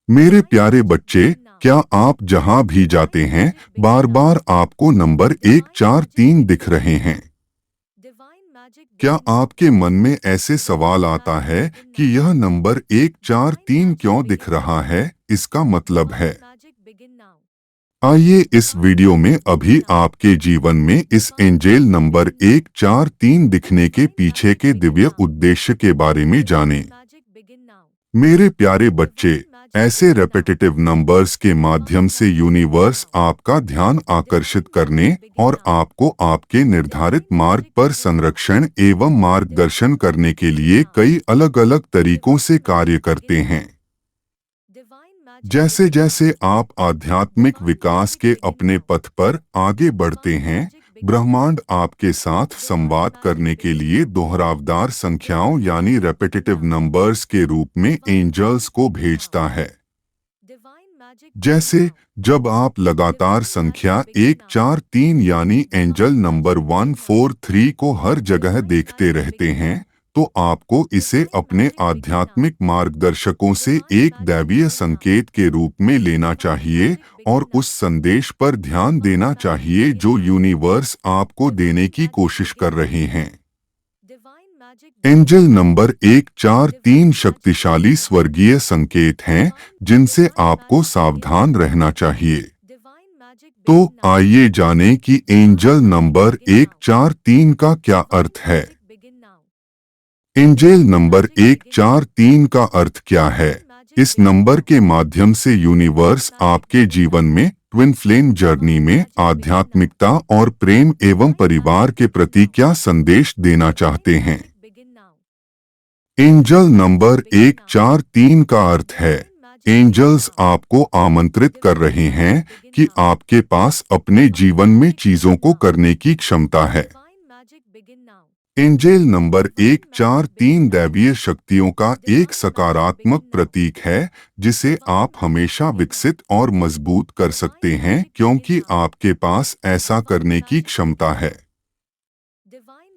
मेरे प्यारे बच्चे, क्या आप जहां भी जाते हैं, बार बार आपको नंबर 143 दिख रहे हैं? क्या आपके मन में ऐसे सवाल आता है कि यह नंबर 143 क्यों दिख रहा है? इसका मतलब है, आइए इस वीडियो में अभी आपके जीवन में इस एंजेल नंबर 143 दिखने के पीछे के दिव्य उद्देश्य के बारे में जानें। मेरे प्यारे बच्चे, ऐसे रेपिटेटिव नंबर्स के माध्यम से यूनिवर्स आपका ध्यान आकर्षित करने और आपको आपके निर्धारित मार्ग पर संरक्षण एवं मार्गदर्शन करने के लिए कई अलग अलग तरीकों से कार्य करते हैं। जैसे जैसे आप आध्यात्मिक विकास के अपने पथ पर आगे बढ़ते हैं, ब्रह्मांड आपके साथ संवाद करने के लिए दोहरावदार संख्याओं यानी रेपिटेटिव नंबर्स के रूप में एंजल्स को भेजता है। जैसे जब आप लगातार संख्या 143 यानी एंजल नंबर 143 को हर जगह देखते रहते हैं, तो आपको इसे अपने आध्यात्मिक मार्गदर्शकों से एक दैवीय संकेत के रूप में लेना चाहिए और उस संदेश पर ध्यान देना चाहिए जो यूनिवर्स आपको देने की कोशिश कर रहे हैं। एंजल नंबर 143 शक्तिशाली स्वर्गीय संकेत हैं जिनसे आपको सावधान रहना चाहिए। तो आइए जानें कि एंजल नंबर 143 का क्या अर्थ है। एंजेल नंबर 143 का अर्थ क्या है? इस नंबर के माध्यम से यूनिवर्स आपके जीवन में ट्विन फ्लेम जर्नी में आध्यात्मिकता और प्रेम एवं परिवार के प्रति क्या संदेश देना चाहते हैं। एंजल नंबर 143 का अर्थ है, एंजल्स आपको आमंत्रित कर रहे हैं कि आपके पास अपने जीवन में चीजों को करने की क्षमता है। एंजेल नंबर 143 दैवीय शक्तियों का एक सकारात्मक प्रतीक है जिसे आप हमेशा विकसित और मजबूत कर सकते हैं क्योंकि आपके पास ऐसा करने की क्षमता है।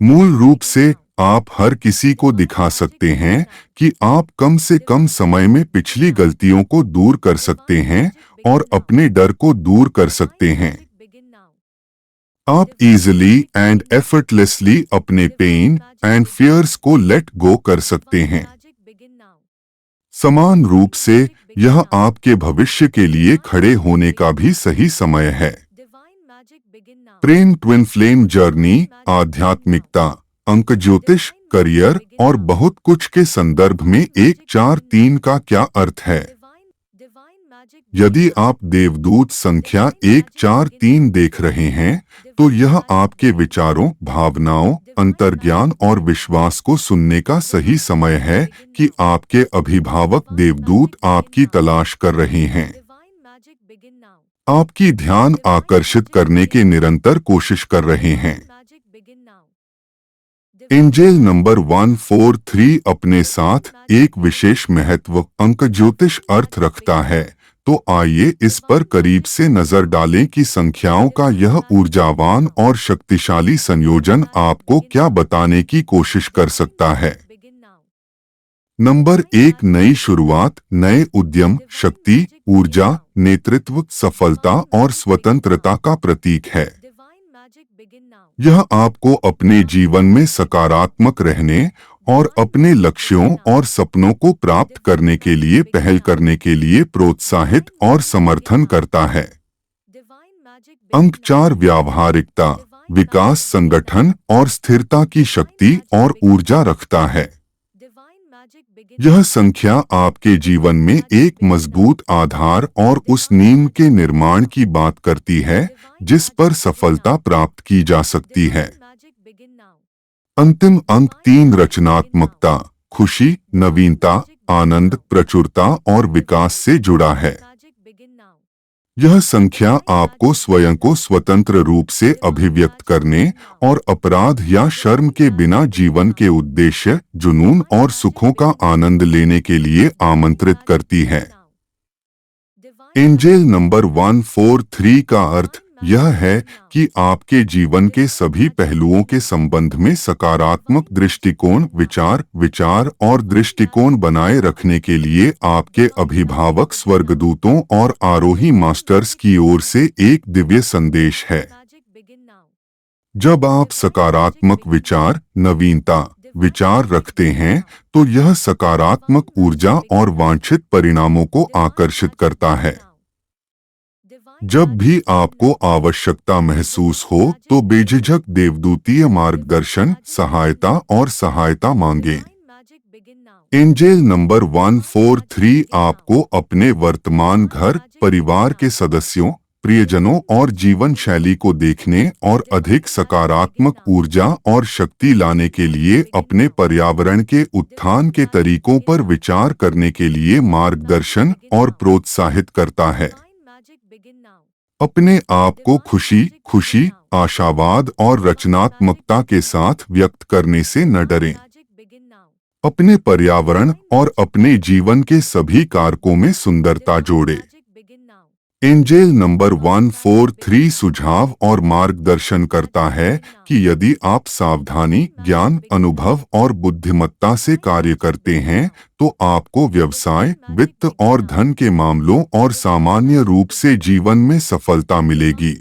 मूल रूप से आप हर किसी को दिखा सकते हैं कि आप कम से कम समय में पिछली गलतियों को दूर कर सकते हैं और अपने डर को दूर कर सकते हैं। आप इजीली एंड एफर्टलेसली अपने पेन एंड फियर्स को लेट गो कर सकते हैं। समान रूप से यह आपके भविष्य के लिए खड़े होने का भी सही समय है। प्रेम ट्विन फ्लेम जर्नी, आध्यात्मिकता, अंक ज्योतिष, करियर और बहुत कुछ के संदर्भ में 143 का क्या अर्थ है? यदि आप देवदूत संख्या 143 देख रहे हैं, तो यह आपके विचारों, भावनाओं, अंतर्ज्ञान और विश्वास को सुनने का सही समय है कि आपके अभिभावक देवदूत आपकी तलाश कर रहे हैं। आपकी ध्यान आकर्षित करने की निरंतर कोशिश कर रहे हैं। एंजेल नंबर 143 अपने साथ एक विशेष महत्व अंक ज्योतिष अर्थ रखता है, तो आइए इस पर करीब से नजर डालें कि संख्याओं का यह ऊर्जावान और शक्तिशाली संयोजन आपको क्या बताने की कोशिश कर सकता है। नंबर 1 नई शुरुआत, नए उद्यम, शक्ति, ऊर्जा, नेतृत्व, सफलता और स्वतंत्रता का प्रतीक है। यह आपको अपने जीवन में सकारात्मक रहने और अपने लक्ष्यों और सपनों को प्राप्त करने के लिए पहल करने के लिए प्रोत्साहित और समर्थन करता है। अंक 4 व्यावहारिकता, विकास, संगठन और स्थिरता की शक्ति और ऊर्जा रखता है। यह संख्या आपके जीवन में एक मजबूत आधार और उस नींव के निर्माण की बात करती है जिस पर सफलता प्राप्त की जा सकती है। अंतिम अंक 3 रचनात्मकता, खुशी, नवीनता, आनंद, प्रचुरता और विकास से जुड़ा है। यह संख्या आपको स्वयं को स्वतंत्र रूप से अभिव्यक्त करने और अपराध या शर्म के बिना जीवन के उद्देश्य, जुनून और सुखों का आनंद लेने के लिए आमंत्रित करती है। एंजेल नंबर 143 का अर्थ यह है कि आपके जीवन के सभी पहलुओं के संबंध में सकारात्मक दृष्टिकोण, विचार और दृष्टिकोण बनाए रखने के लिए आपके अभिभावक स्वर्गदूतों और आरोही मास्टर्स की ओर से एक दिव्य संदेश है। जब आप सकारात्मक विचार, नवीनता विचार रखते हैं तो यह सकारात्मक ऊर्जा और वांछित परिणामों को आकर्षित करता है। जब भी आपको आवश्यकता महसूस हो तो बेझिझक देवदूतीय मार्गदर्शन, सहायता मांगें। एंजेल नंबर 143 आपको अपने वर्तमान घर, परिवार के सदस्यों, प्रियजनों और जीवन शैली को देखने और अधिक सकारात्मक ऊर्जा और शक्ति लाने के लिए अपने पर्यावरण के उत्थान के तरीकों पर विचार करने के लिए मार्गदर्शन और प्रोत्साहित करता है। अपने आप को खुशी, आशावाद और रचनात्मकता के साथ व्यक्त करने से न डरें। अपने पर्यावरण और अपने जीवन के सभी कारकों में सुंदरता जोड़ें। एंजेल नंबर 143 सुझाव और मार्गदर्शन करता है कि यदि आप सावधानी, ज्ञान, अनुभव और बुद्धिमत्ता से कार्य करते हैं तो आपको व्यवसाय, वित्त और धन के मामलों और सामान्य रूप से जीवन में सफलता मिलेगी।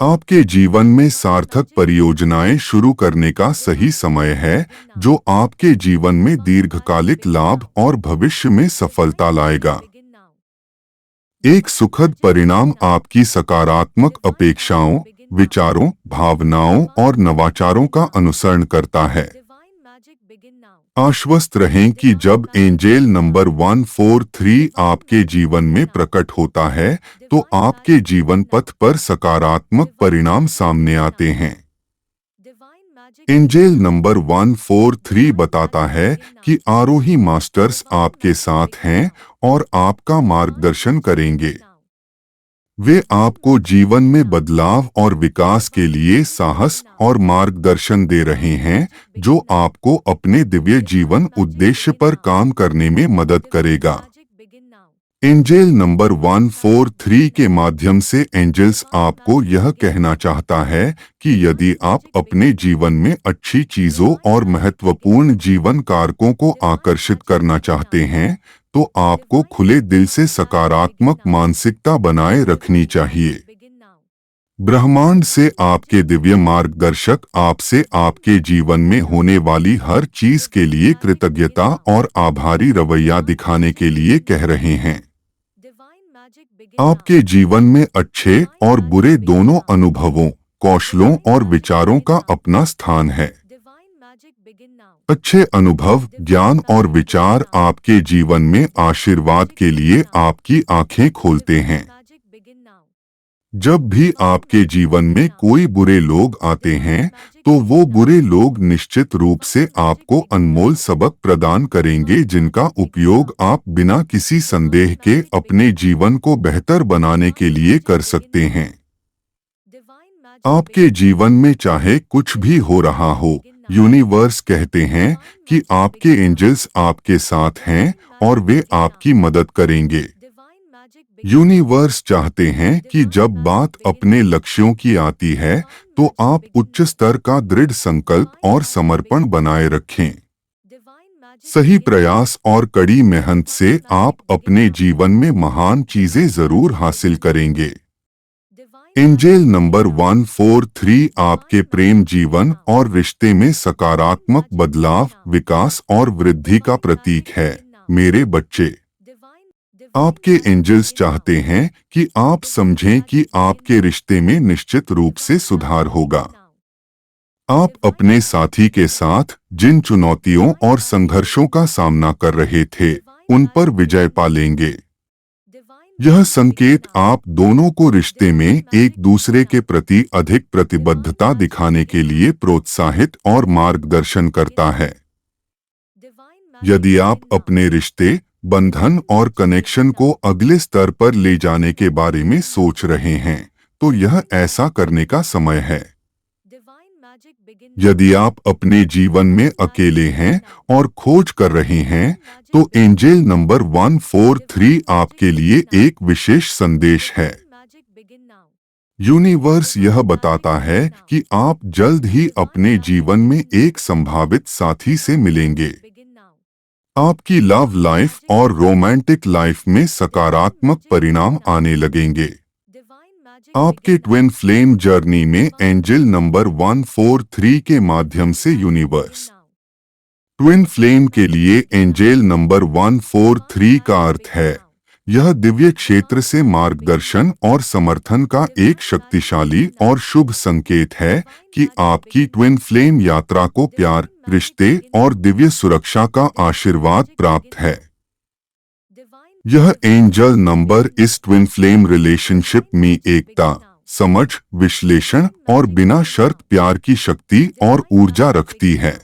आपके जीवन में सार्थक परियोजनाएं शुरू करने का सही समय है, जो आपके जीवन में दीर्घकालिक लाभ और भविष्य में सफलता लाएगा। एक सुखद परिणाम आपकी सकारात्मक अपेक्षाओं, विचारों, भावनाओं और नवाचारों का अनुसरण करता है। आश्वस्त रहें कि जब एंजेल नंबर 143 आपके जीवन में प्रकट होता है तो आपके जीवन पथ पर सकारात्मक परिणाम सामने आते हैं। एंजेल नंबर 143 बताता है कि आरोही मास्टर्स आपके साथ हैं और आपका मार्गदर्शन करेंगे। वे आपको जीवन में बदलाव और विकास के लिए साहस और मार्गदर्शन दे रहे हैं, जो आपको अपने दिव्य जीवन उद्देश्य पर काम करने में मदद करेगा। एंजेल नंबर 143 के माध्यम से एंजल्स आपको यह कहना चाहता है कि यदि आप अपने जीवन में अच्छी चीजों और महत्वपूर्ण जीवन कारकों को आकर्षित करना चाहते हैं तो आपको खुले दिल से सकारात्मक मानसिकता बनाए रखनी चाहिए। ब्रह्मांड से आपके दिव्य मार्गदर्शक आपसे आपके जीवन में होने वाली हर चीज के लिए कृतज्ञता और आभारी रवैया दिखाने के लिए कह रहे हैं। आपके जीवन में अच्छे और बुरे दोनों अनुभवों, कौशलों और विचारों का अपना स्थान है। अच्छे अनुभव, ज्ञान और विचार आपके जीवन में आशीर्वाद के लिए आपकी आंखें खोलते हैं। जब भी आपके जीवन में कोई बुरे लोग आते हैं तो वो बुरे लोग निश्चित रूप से आपको अनमोल सबक प्रदान करेंगे, जिनका उपयोग आप बिना किसी संदेह के अपने जीवन को बेहतर बनाने के लिए कर सकते हैं। आपके जीवन में चाहे कुछ भी हो रहा हो, यूनिवर्स कहते हैं कि आपके एंजल्स आपके साथ हैं और वे आपकी मदद करेंगे। यूनिवर्स चाहते हैं कि जब बात अपने लक्ष्यों की आती है तो आप उच्च स्तर का दृढ़ संकल्प और समर्पण बनाए रखें। सही प्रयास और कड़ी मेहनत से आप अपने जीवन में महान चीजें जरूर हासिल करेंगे। एंजेल नंबर 143 आपके प्रेम जीवन और रिश्ते में सकारात्मक बदलाव, विकास और वृद्धि का प्रतीक है। मेरे बच्चे, आपके एंजल्स चाहते हैं कि आप समझें कि आपके रिश्ते में निश्चित रूप से सुधार होगा। आप अपने साथी के साथ जिन चुनौतियों और संघर्षों का सामना कर रहे थे, उन पर विजय पा लेंगे। यह संकेत आप दोनों को रिश्ते में एक दूसरे के प्रति अधिक प्रतिबद्धता दिखाने के लिए प्रोत्साहित और मार्गदर्शन करता है। यदि आप अपने रिश्ते, बंधन और कनेक्शन को अगले स्तर पर ले जाने के बारे में सोच रहे हैं तो यह ऐसा करने का समय है। यदि आप अपने जीवन में अकेले हैं और खोज कर रहे हैं तो एंजेल नंबर 143 आपके लिए एक विशेष संदेश है। यूनिवर्स यह बताता है कि आप जल्द ही अपने जीवन में एक संभावित साथी से मिलेंगे। आपकी लव लाइफ और रोमांटिक लाइफ में सकारात्मक परिणाम आने लगेंगे। आपके ट्विन फ्लेम जर्नी में एंजल नंबर 143 के माध्यम से यूनिवर्स ट्विन फ्लेम के लिए एंजल नंबर 143 का अर्थ है यह दिव्य क्षेत्र से मार्गदर्शन और समर्थन का एक शक्तिशाली और शुभ संकेत है कि आपकी ट्विन फ्लेम यात्रा को प्यार, रिश्ते और दिव्य सुरक्षा का आशीर्वाद प्राप्त है। यह एंजल नंबर इस ट्विन फ्लेम रिलेशनशिप में एकता, समझ, विश्लेषण और बिना शर्त प्यार की शक्ति और ऊर्जा रखती है।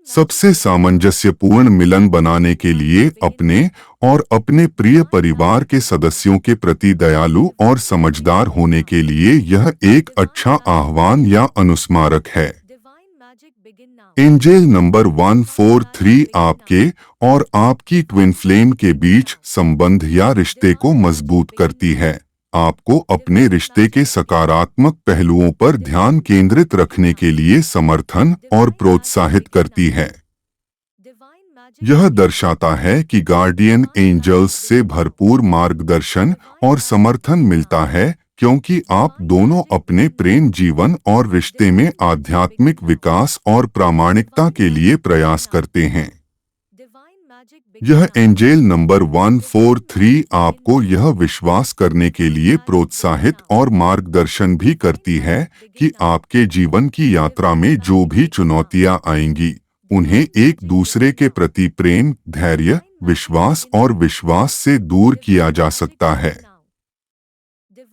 सबसे सामंजस्यपूर्ण मिलन बनाने के लिए अपने और अपने प्रिय परिवार के सदस्यों के प्रति दयालु और समझदार होने के लिए यह एक अच्छा आह्वान या अनुस्मारक है। एंजल नंबर 143 आपके और आपकी ट्विन फ्लेम के बीच संबंध या रिश्ते को मजबूत करती है, आपको अपने रिश्ते के सकारात्मक पहलुओं पर ध्यान केंद्रित रखने के लिए समर्थन और प्रोत्साहित करती है। यह दर्शाता है कि गार्डियन एंजल्स से भरपूर मार्गदर्शन और समर्थन मिलता है क्योंकि आप दोनों अपने प्रेम जीवन और रिश्ते में आध्यात्मिक विकास और प्रामाणिकता के लिए प्रयास करते हैं। यह एंजल नंबर 143 आपको यह विश्वास करने के लिए प्रोत्साहित और मार्गदर्शन भी करती है कि आपके जीवन की यात्रा में जो भी चुनौतियां आएंगी, उन्हें एक दूसरे के प्रति प्रेम, धैर्य, विश्वास और विश्वास से दूर किया जा सकता है।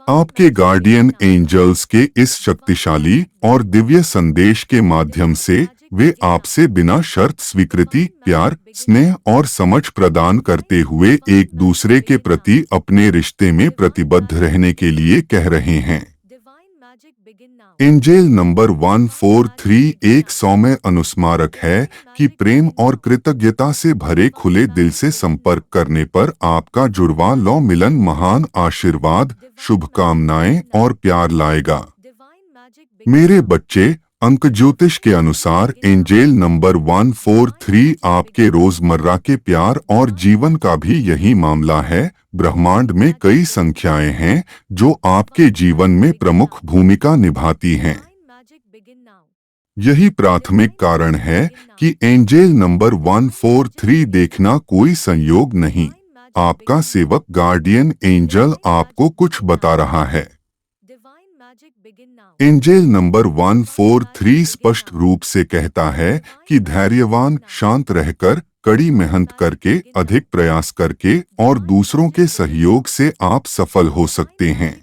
आपके गार्डियन एंजल्स के इस शक्तिशाली और दिव्य संदेश के माध्यम से वे आपसे बिना शर्त स्वीकृति, प्यार, स्नेह और समझ प्रदान करते हुए एक दूसरे के प्रति अपने रिश्ते में प्रतिबद्ध रहने के लिए कह रहे हैं। एंजल नंबर 143 एक सौम्य अनुस्मारक है कि प्रेम और कृतज्ञता से भरे खुले दिल से संपर्क करने पर आपका जुड़वा लौ मिलन महान आशीर्वाद, शुभकामनाएं और प्यार लाएगा। मेरे बच्चे, अंक ज्योतिष के अनुसार एंजल नंबर 143 आपके रोजमर्रा के प्यार और जीवन का भी यही मामला है। ब्रह्मांड में कई संख्याएं हैं जो आपके जीवन में प्रमुख भूमिका निभाती हैं। यही प्राथमिक कारण है कि एंजल नंबर 143 देखना कोई संयोग नहीं, आपका सेवक गार्डियन एंजल आपको कुछ बता रहा है। एंजल नंबर 143 स्पष्ट रूप से कहता है कि धैर्यवान, शांत रहकर, कड़ी मेहनत करके, अधिक प्रयास करके और दूसरों के सहयोग से आप सफल हो सकते हैं।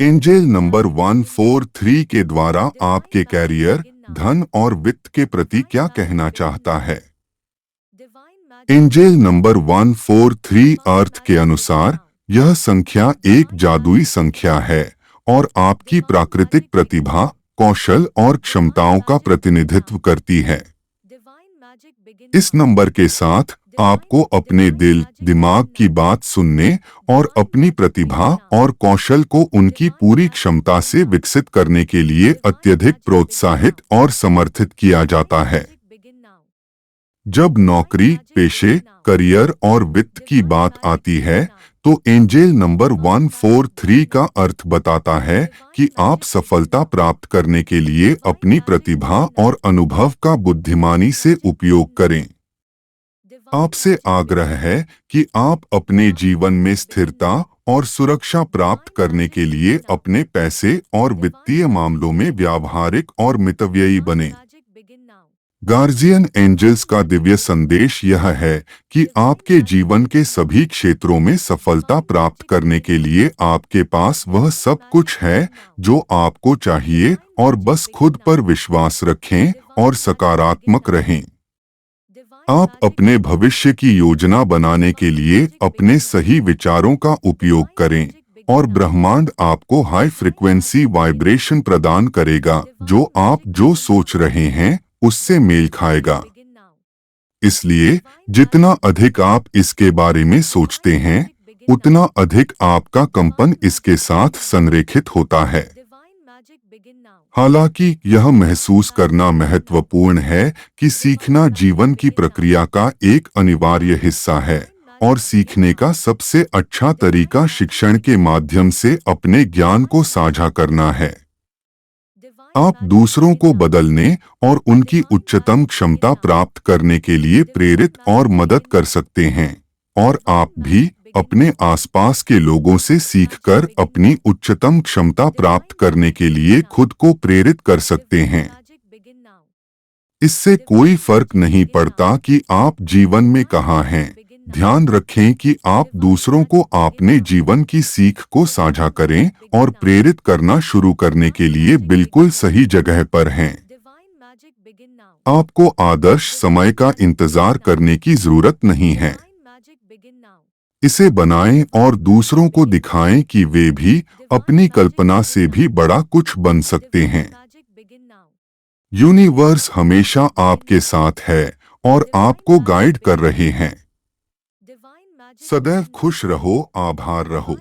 एंजल नंबर 143 के द्वारा आपके कैरियर, धन और वित्त के प्रति क्या कहना चाहता है? एंजल नंबर 143 अर्थ के अनुसार यह संख्या एक जादुई संख्या है और आपकी प्राकृतिक प्रतिभा, कौशल और क्षमताओं का प्रतिनिधित्व करती है। इस नंबर के साथ आपको अपने दिल, दिमाग की बात सुनने और अपनी प्रतिभा और कौशल को उनकी पूरी क्षमता से विकसित करने के लिए अत्यधिक प्रोत्साहित और समर्थित किया जाता है। जब नौकरी, पेशे, करियर और वित्त की बात आती है तो एंजल नंबर 143 का अर्थ बताता है कि आप सफलता प्राप्त करने के लिए अपनी प्रतिभा और अनुभव का बुद्धिमानी से उपयोग करें। आपसे आग्रह है कि आप अपने जीवन में स्थिरता और सुरक्षा प्राप्त करने के लिए अपने पैसे और वित्तीय मामलों में व्यावहारिक और मितव्ययी बनें। गार्जियन एंजल्स का दिव्य संदेश यह है कि आपके जीवन के सभी क्षेत्रों में सफलता प्राप्त करने के लिए आपके पास वह सब कुछ है जो आपको चाहिए और बस खुद पर विश्वास रखें और सकारात्मक रहें। आप अपने भविष्य की योजना बनाने के लिए अपने सही विचारों का उपयोग करें और ब्रह्मांड आपको हाई फ्रिक्वेंसी वाइब्रेशन प्रदान करेगा जो आप जो सोच रहे हैं उससे मेल खाएगा। इसलिए जितना अधिक आप इसके बारे में सोचते हैं, उतना अधिक आपका कंपन इसके साथ संरेखित होता है। हालांकि यह महसूस करना महत्वपूर्ण है कि सीखना जीवन की प्रक्रिया का एक अनिवार्य हिस्सा है और सीखने का सबसे अच्छा तरीका शिक्षण के माध्यम से अपने ज्ञान को साझा करना है। आप दूसरों को बदलने और उनकी उच्चतम क्षमता प्राप्त करने के लिए प्रेरित और मदद कर सकते हैं, और आप भी अपने आसपास के लोगों से सीखकर अपनी उच्चतम क्षमता प्राप्त करने के लिए खुद को प्रेरित कर सकते हैं। इससे कोई फर्क नहीं पड़ता कि आप जीवन में कहाँ हैं। ध्यान रखें कि आप दूसरों को अपने जीवन की सीख को साझा करें और प्रेरित करना शुरू करने के लिए बिल्कुल सही जगह पर हैं। आपको आदर्श समय का इंतजार करने की जरूरत नहीं है। इसे बनाएं और दूसरों को दिखाएं कि वे भी अपनी कल्पना से भी बड़ा कुछ बन सकते हैं। यूनिवर्स हमेशा आपके साथ है और आपको गाइड कर रहे हैं। सदैव खुश रहो, आभार रहो।